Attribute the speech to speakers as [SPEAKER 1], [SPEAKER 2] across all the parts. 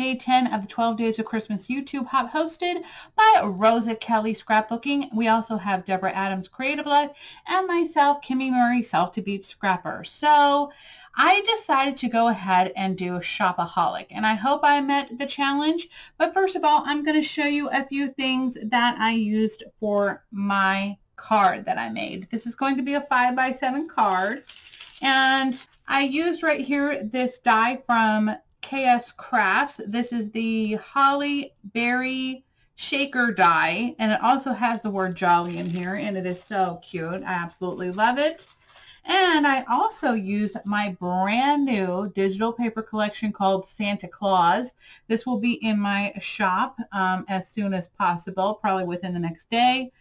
[SPEAKER 1] day 10 of the 12 Days of Christmas YouTube Hop hosted by RosaKelly Scrapbooking. We also have Deborah Adams Creative Life and myself, Kimmy Murray, Self to Beat Scrapper. So I decided to go ahead and do a Shopaholic, and I hope I met the challenge. But first of all, I'm going to show you a few things that I used for my card that I made. This is going to be a 5x7 card, and I used right here this die from KSCrafts. This is the Holly Berry Shaker die, and it also has the word Jolly in here, and it is so cute. I absolutely love it. And I also used my brand new digital paper collection called Santa Claus. This will be in my shop as soon as possible, probably within the next day.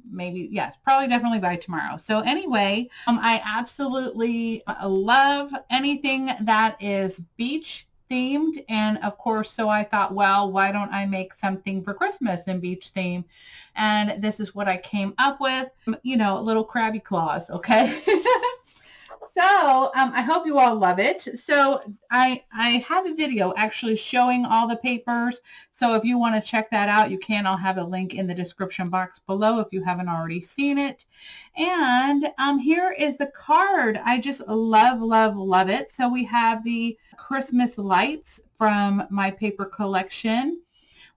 [SPEAKER 1] Maybe, yes, probably definitely by tomorrow. So anyway, I absolutely love anything that is beach themed, and of course, so I thought, well, why don't I make something for Christmas in beach theme? And this is what I came up with, you know, little crabby claws, okay? So I hope you all love it. So I have a video actually showing all the papers. So if you want to check that out, you can. I'll have a link in the description box below if you haven't already seen it. And here is the card. I just love, love, love it. So we have the Christmas lights from my paper collection.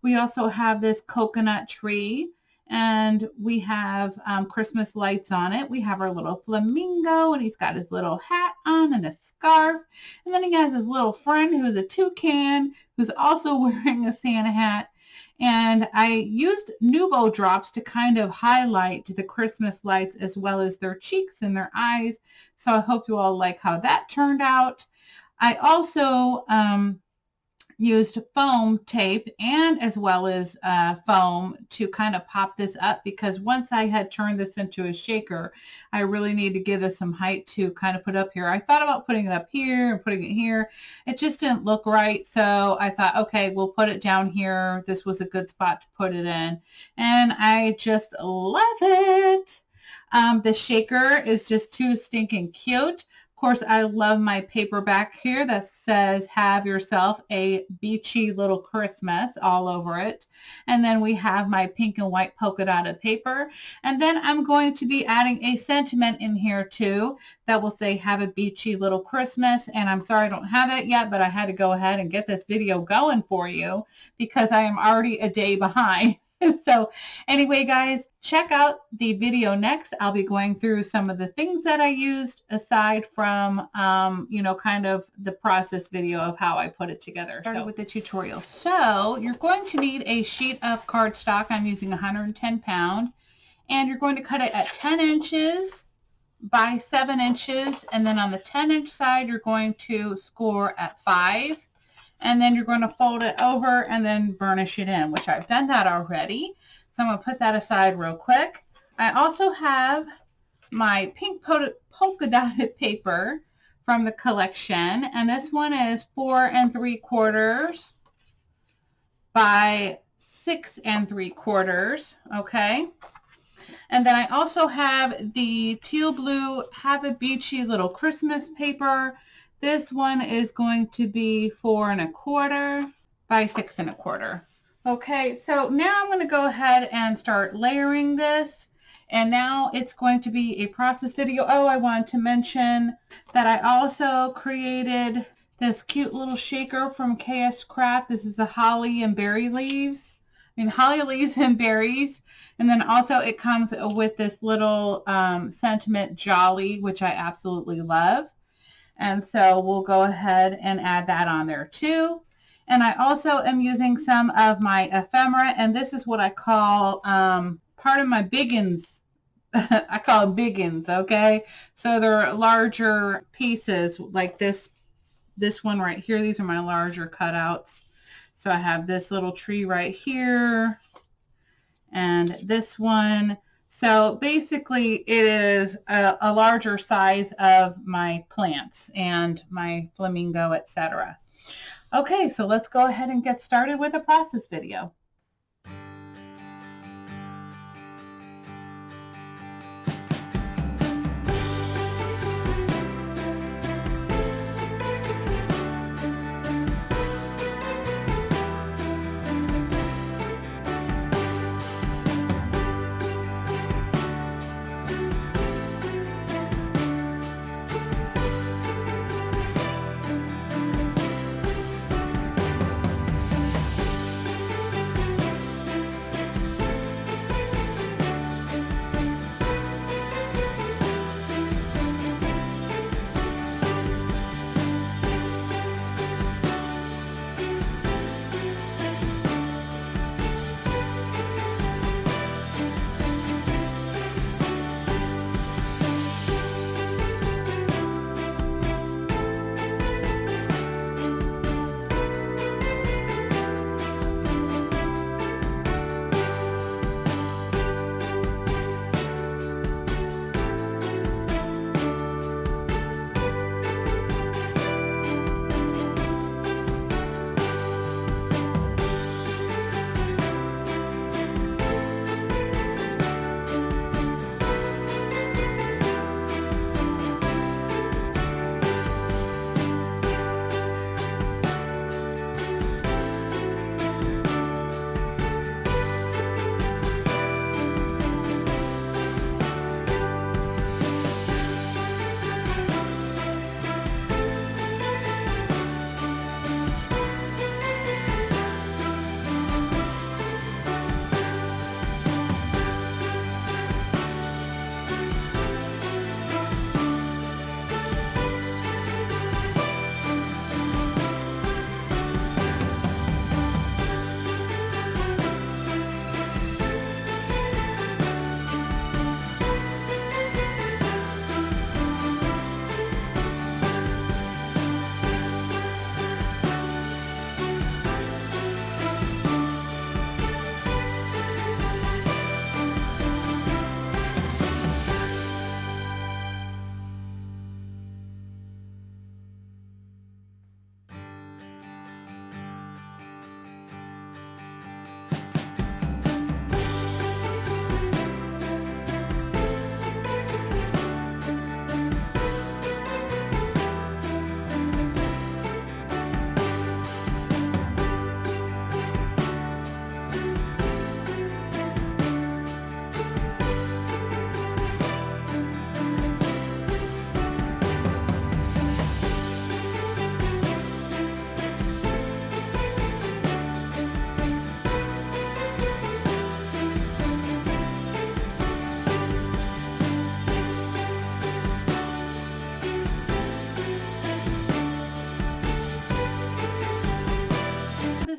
[SPEAKER 1] We also have this coconut tree, and we have Christmas lights on it. We have our little flamingo, and he's got his little hat on and a scarf. And then he has his little friend who's a toucan, who's also wearing a Santa hat. And I used Nuvo drops to kind of highlight the Christmas lights as well as their cheeks and their eyes. So I hope you all like how that turned out. I also used foam tape and as well as foam to kind of pop this up, because once I had turned this into a shaker, I really need to give this some height to kind of put up here. I thought about putting it up here and putting it here. It just didn't look right. So I thought, okay, we'll put it down here. This was a good spot to put it in. And I just love it. The shaker is just too stinking cute. Of course, I love my paper back here that says "Have yourself a beachy little Christmas" all over it. And then we have my pink and white polka dotted paper. And then I'm going to be adding a sentiment in here too that will say "Have a beachy little Christmas." And I'm sorry I don't have it yet, but I had to go ahead and get this video going for you because I am already a day behind. So anyway, guys, check out the video next. I'll be going through some of the things that I used aside from, you know, kind of the process video of how I put it together. Started with the tutorial. So you're going to need a sheet of cardstock. I'm using 110 pound, and you're going to cut it at 10 inches by 7 inches. And then on the 10-inch side, you're going to score at 5. And then you're going to fold it over and then burnish it in, which I've done that already. So I'm going to put that aside real quick. I also have my pink polka dotted paper from the collection. And this one is 4 3/4 by 6 3/4. Okay. And then I also have the teal blue Have a Beachy Little Christmas paper. This one is going to be 4 1/4 by 6 1/4. Okay, so now I'm going to go ahead and start layering this. And now it's going to be a process video. Oh, I wanted to mention that I also created this cute little shaker from KSCRAFT. This is a holly and berry leaves. I mean, holly leaves and berries. And then also it comes with this little sentiment Jolly, which I absolutely love. And so we'll go ahead and add that on there too. And I also am using some of my ephemera, and this is what I call part of my biggins. I call them biggins, okay? So they're larger pieces like this one right here. These are my larger cutouts. So I have this little tree right here and this one. So basically it is a larger size of my plants and my flamingo, etc. Okay, so let's go ahead and get started with the process video.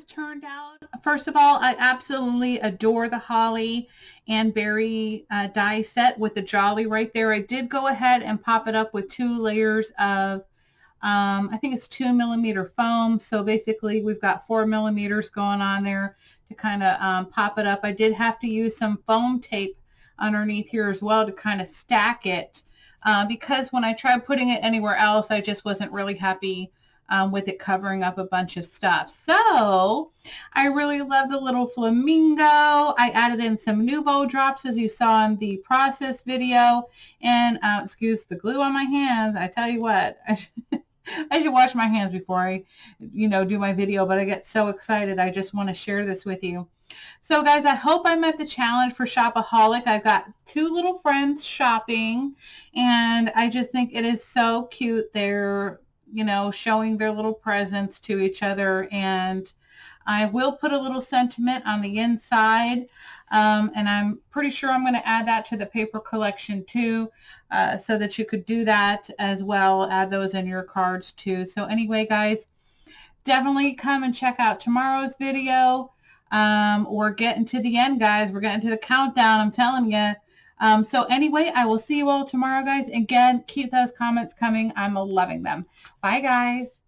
[SPEAKER 1] this turned out. First of all, I absolutely adore the holly and berry die set with the jolly right there. I did go ahead and pop it up with 2 layers of I think it's 2mm foam. So basically we've got 4mm going on there to kind of pop it up. I did have to use some foam tape underneath here as well to kind of stack it because when I tried putting it anywhere else, I just wasn't really happy with it covering up a bunch of stuff. So I really love the little flamingo. I added in some Nuvo drops as you saw in the process video. And excuse the glue on my hands. I tell you what, I should wash my hands before I, do my video, but I get so excited. I just want to share this with you. So guys, I hope I met the challenge for Shopaholic. I've got 2 little friends shopping, and I just think it is so cute. They're, showing their little presents to each other, and I will put a little sentiment on the inside, and I'm pretty sure I'm going to add that to the paper collection too, so that you could do that as well, add those in your cards too. So anyway, guys, definitely come and check out tomorrow's video. We're getting to the end, guys. We're getting to the countdown, I'm telling you. So anyway, I will see you all tomorrow, guys. Again, keep those comments coming. I'm loving them. Bye, guys.